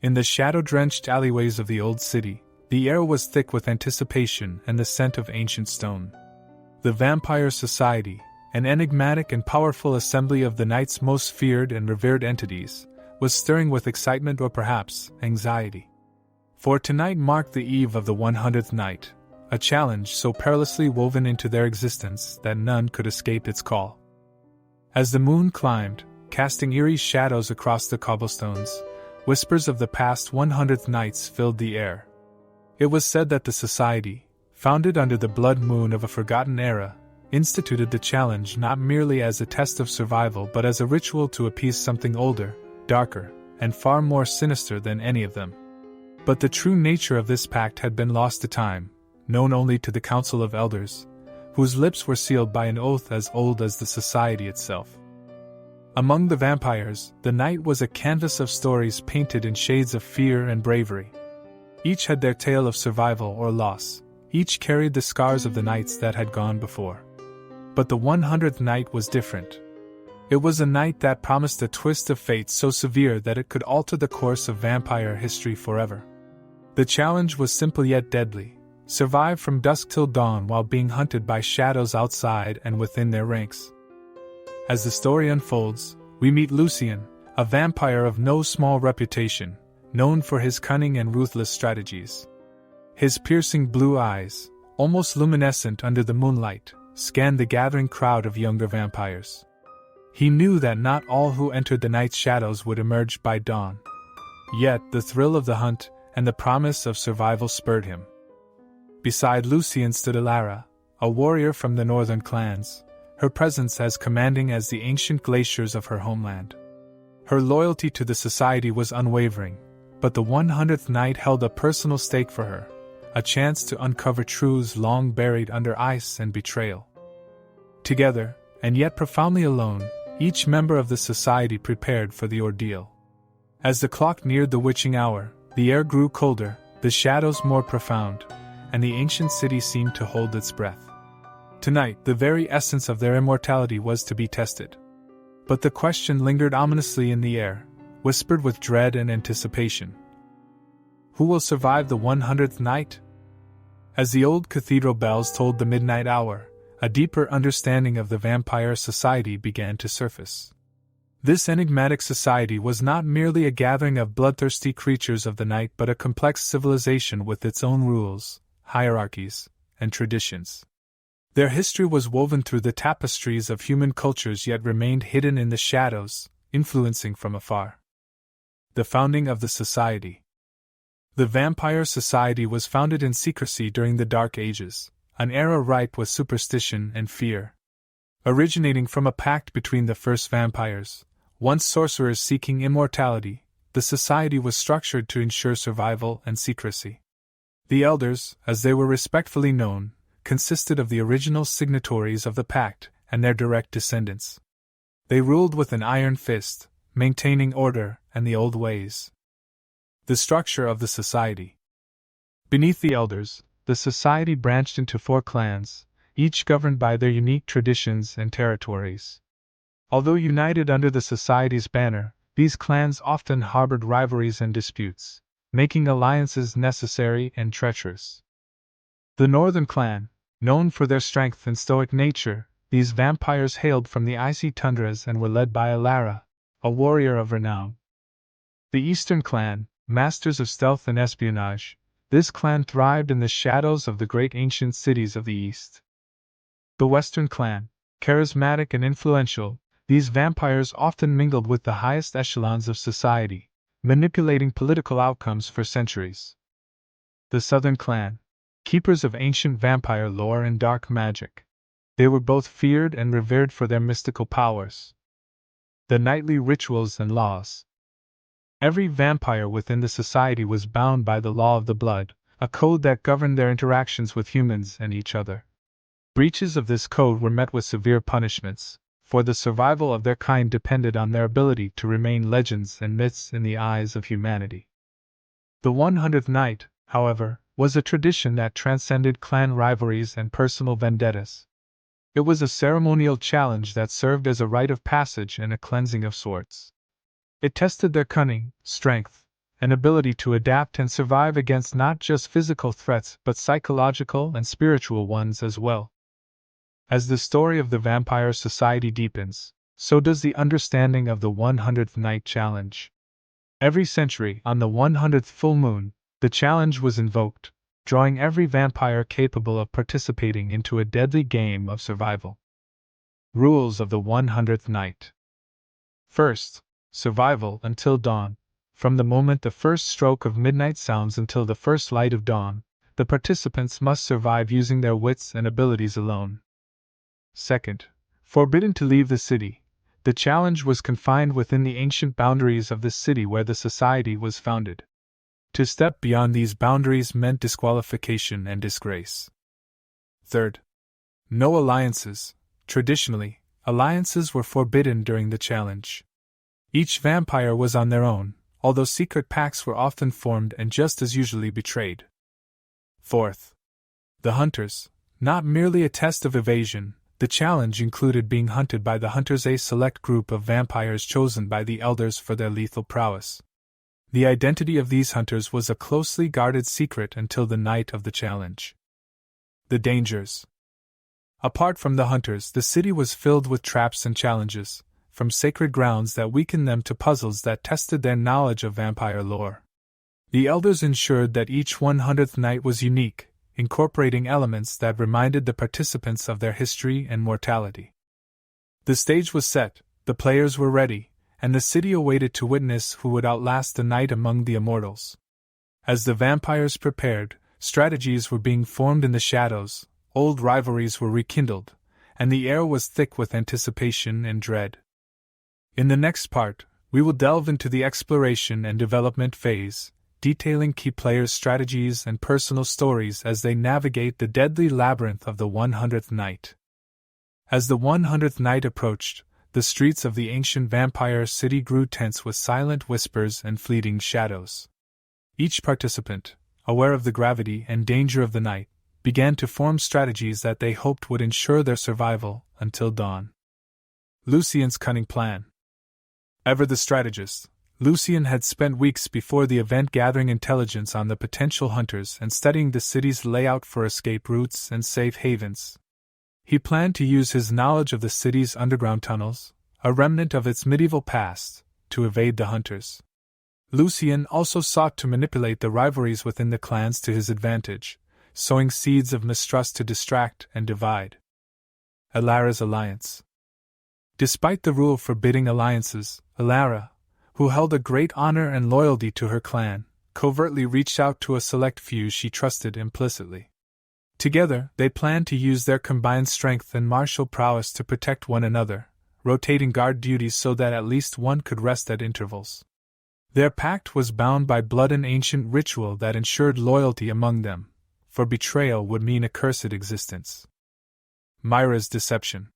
In the shadow-drenched alleyways of the old city, the air was thick with anticipation and the scent of ancient stone. The Vampire Society, an enigmatic and powerful assembly of the night's most feared and revered entities, was stirring with excitement or perhaps anxiety. For tonight marked the eve of the 100th night, a challenge so perilously woven into their existence that none could escape its call. As the moon climbed, casting eerie shadows across the cobblestones, whispers of the past 100th nights filled the air. It was said that the society, founded under the blood moon of a forgotten era, instituted the challenge not merely as a test of survival but as a ritual to appease something older, darker, and far more sinister than any of them. But the true nature of this pact had been lost to time, known only to the Council of Elders, whose lips were sealed by an oath as old as the society itself. Among the vampires, the night was a canvas of stories painted in shades of fear and bravery. Each had their tale of survival or loss, each carried the scars of the nights that had gone before. But the 100th night was different. It was a night that promised a twist of fate so severe that it could alter the course of vampire history forever. The challenge was simple yet deadly: survive from dusk till dawn while being hunted by shadows outside and within their ranks. As the story unfolds, we meet Lucien, a vampire of no small reputation, known for his cunning and ruthless strategies. His piercing blue eyes, almost luminescent under the moonlight, scanned the gathering crowd of younger vampires. He knew that not all who entered the night's shadows would emerge by dawn. Yet the thrill of the hunt and the promise of survival spurred him. Beside Lucien stood Alara, a warrior from the northern clans, her presence as commanding as the ancient glaciers of her homeland. Her loyalty to the society was unwavering, but the 100th night held a personal stake for her, a chance to uncover truths long buried under ice and betrayal. Together, and yet profoundly alone, each member of the society prepared for the ordeal. As the clock neared the witching hour, the air grew colder, the shadows more profound, and the ancient city seemed to hold its breath. Tonight, the very essence of their immortality was to be tested. But the question lingered ominously in the air, whispered with dread and anticipation. Who will survive the 100th night? As the old cathedral bells tolled the midnight hour, a deeper understanding of the vampire society began to surface. This enigmatic society was not merely a gathering of bloodthirsty creatures of the night but a complex civilization with its own rules, hierarchies, and traditions. Their history was woven through the tapestries of human cultures yet remained hidden in the shadows, influencing from afar. The founding of the society. The Vampire Society was founded in secrecy during the Dark Ages, an era ripe with superstition and fear. Originating from a pact between the first vampires, once sorcerers seeking immortality, the society was structured to ensure survival and secrecy. The Elders, as they were respectfully known, consisted of the original signatories of the pact and their direct descendants. They ruled with an iron fist, maintaining order and the old ways. The structure of the society. Beneath the Elders, the society branched into 4 clans, each governed by their unique traditions and territories. Although united under the society's banner, these clans often harbored rivalries and disputes, making alliances necessary and treacherous. The Northern Clan, known for their strength and stoic nature, these vampires hailed from the icy tundras and were led by Alara, a warrior of renown. The Eastern Clan, masters of stealth and espionage, this clan thrived in the shadows of the great ancient cities of the East. The Western Clan, charismatic and influential, these vampires often mingled with the highest echelons of society, manipulating political outcomes for centuries. The Southern Clan, keepers of ancient vampire lore and dark magic. They were both feared and revered for their mystical powers. The nightly rituals and laws. Every vampire within the society was bound by the law of the blood, a code that governed their interactions with humans and each other. Breaches of this code were met with severe punishments, for the survival of their kind depended on their ability to remain legends and myths in the eyes of humanity. The 100th night, however, was a tradition that transcended clan rivalries and personal vendettas. It was a ceremonial challenge that served as a rite of passage and a cleansing of sorts. It tested their cunning, strength, an ability to adapt and survive against not just physical threats but psychological and spiritual ones as well. As the story of the Vampire Society deepens, so does the understanding of the 100th Night Challenge. Every century, on the 100th full moon, the challenge was invoked, drawing every vampire capable of participating into a deadly game of survival. Rules of the 100th Night. First, survival until dawn. From the moment the first stroke of midnight sounds until the first light of dawn, the participants must survive using their wits and abilities alone. Second, forbidden to leave the city. The challenge was confined within the ancient boundaries of the city where the society was founded. To step beyond these boundaries meant disqualification and disgrace. Third, no alliances. Traditionally, alliances were forbidden during the challenge. Each vampire was on their own, although secret pacts were often formed and just as usually betrayed. Fourth, the hunters. Not merely a test of evasion, the challenge included being hunted by the hunters, a select group of vampires chosen by the elders for their lethal prowess. The identity of these hunters was a closely guarded secret until the night of the challenge. The dangers. Apart from the hunters, the city was filled with traps and challenges, from sacred grounds that weakened them to puzzles that tested their knowledge of vampire lore. The elders ensured that each 100th night was unique, incorporating elements that reminded the participants of their history and mortality. The stage was set, the players were ready, and the city awaited to witness who would outlast the night among the immortals. As the vampires prepared, strategies were being formed in the shadows, old rivalries were rekindled, and the air was thick with anticipation and dread. In the next part, we will delve into the exploration and development phase, detailing key players' strategies and personal stories as they navigate the deadly labyrinth of the 100th night. As the 100th night approached, the streets of the ancient vampire city grew tense with silent whispers and fleeting shadows. Each participant, aware of the gravity and danger of the night, began to form strategies that they hoped would ensure their survival until dawn. Lucien's cunning plan. Ever the strategist, Lucien had spent weeks before the event gathering intelligence on the potential hunters and studying the city's layout for escape routes and safe havens. He planned to use his knowledge of the city's underground tunnels, a remnant of its medieval past, to evade the hunters. Lucien also sought to manipulate the rivalries within the clans to his advantage, sowing seeds of mistrust to distract and divide. Alara's alliance. Despite the rule forbidding alliances, Alara, who held a great honor and loyalty to her clan, covertly reached out to a select few she trusted implicitly. Together, they planned to use their combined strength and martial prowess to protect one another, rotating guard duties so that at least one could rest at intervals. Their pact was bound by blood and ancient ritual that ensured loyalty among them, for betrayal would mean accursed existence. Mira's deception.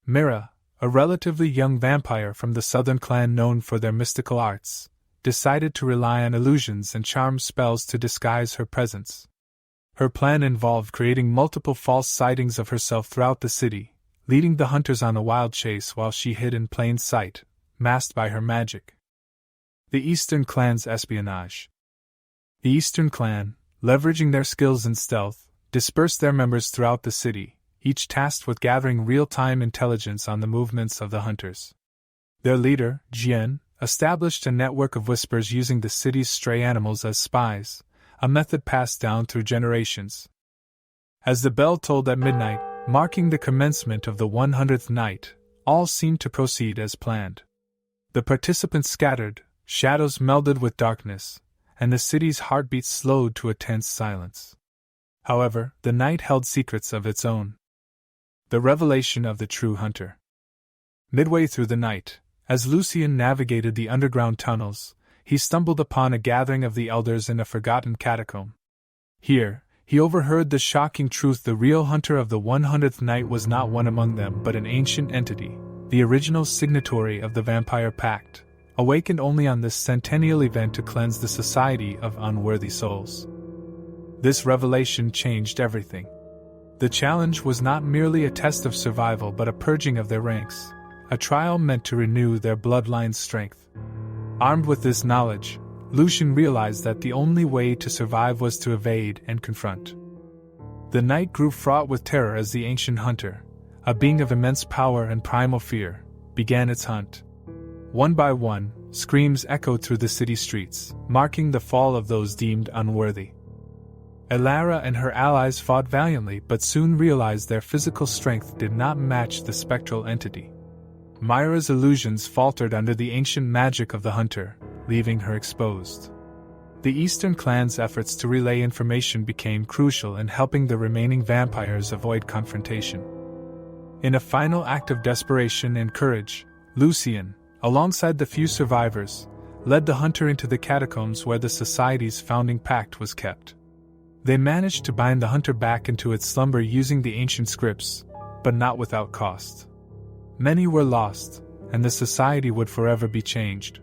Mira, a relatively young vampire from the southern clan known for their mystical arts, decided to rely on illusions and charm spells to disguise her presence. Her plan involved creating multiple false sightings of herself throughout the city, leading the hunters on a wild chase while she hid in plain sight, masked by her magic. The Eastern Clan's espionage. The Eastern Clan, leveraging their skills in stealth, dispersed their members throughout the city, each tasked with gathering real-time intelligence on the movements of the hunters. Their leader, Jian, established a network of whispers using the city's stray animals as spies, a method passed down through generations. As the bell tolled at midnight, marking the commencement of the 100th night, all seemed to proceed as planned. The participants scattered, shadows melded with darkness, and the city's heartbeats slowed to a tense silence. However, the night held secrets of its own. The revelation of the true hunter. Midway through the night, as Lucien navigated the underground tunnels, he stumbled upon a gathering of the elders in a forgotten catacomb. Here, he overheard the shocking truth: the real hunter of the 100th night was not one among them but an ancient entity, the original signatory of the Vampire Pact, awakened only on this centennial event to cleanse the society of unworthy souls. This revelation changed everything. The challenge was not merely a test of survival but a purging of their ranks, a trial meant to renew their bloodline's strength. Armed with this knowledge, Lucien realized that the only way to survive was to evade and confront. The night grew fraught with terror as the ancient hunter, a being of immense power and primal fear, began its hunt. One by one, screams echoed through the city streets, marking the fall of those deemed unworthy. Alara and her allies fought valiantly but soon realized their physical strength did not match the spectral entity. Mira's illusions faltered under the ancient magic of the hunter, leaving her exposed. The Eastern clan's efforts to relay information became crucial in helping the remaining vampires avoid confrontation. In a final act of desperation and courage, Lucien, alongside the few survivors, led the hunter into the catacombs where the Society's founding pact was kept. They managed to bind the hunter back into its slumber using the ancient scripts, but not without cost. Many were lost, and the Society would forever be changed.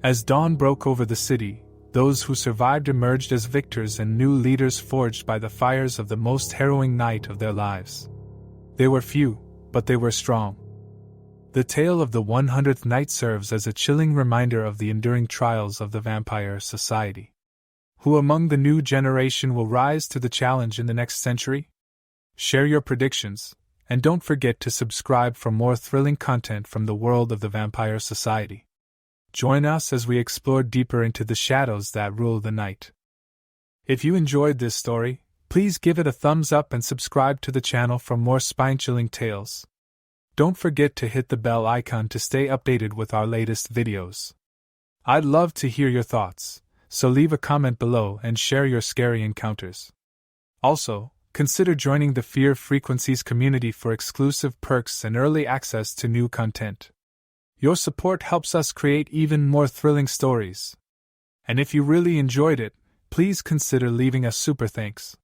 As dawn broke over the city, those who survived emerged as victors and new leaders forged by the fires of the most harrowing night of their lives. They were few, but they were strong. The tale of the 100th night serves as a chilling reminder of the enduring trials of the Vampire Society. Who among the new generation will rise to the challenge in the next century? Share your predictions, and don't forget to subscribe for more thrilling content from the world of the Vampire Society. Join us as we explore deeper into the shadows that rule the night. If you enjoyed this story, please give it a thumbs up and subscribe to the channel for more spine-chilling tales. Don't forget to hit the bell icon to stay updated with our latest videos. I'd love to hear your thoughts, so leave a comment below and share your scary encounters. Also, consider joining the Fear Frequencies community for exclusive perks and early access to new content. Your support helps us create even more thrilling stories. And if you really enjoyed it, please consider leaving a super thanks.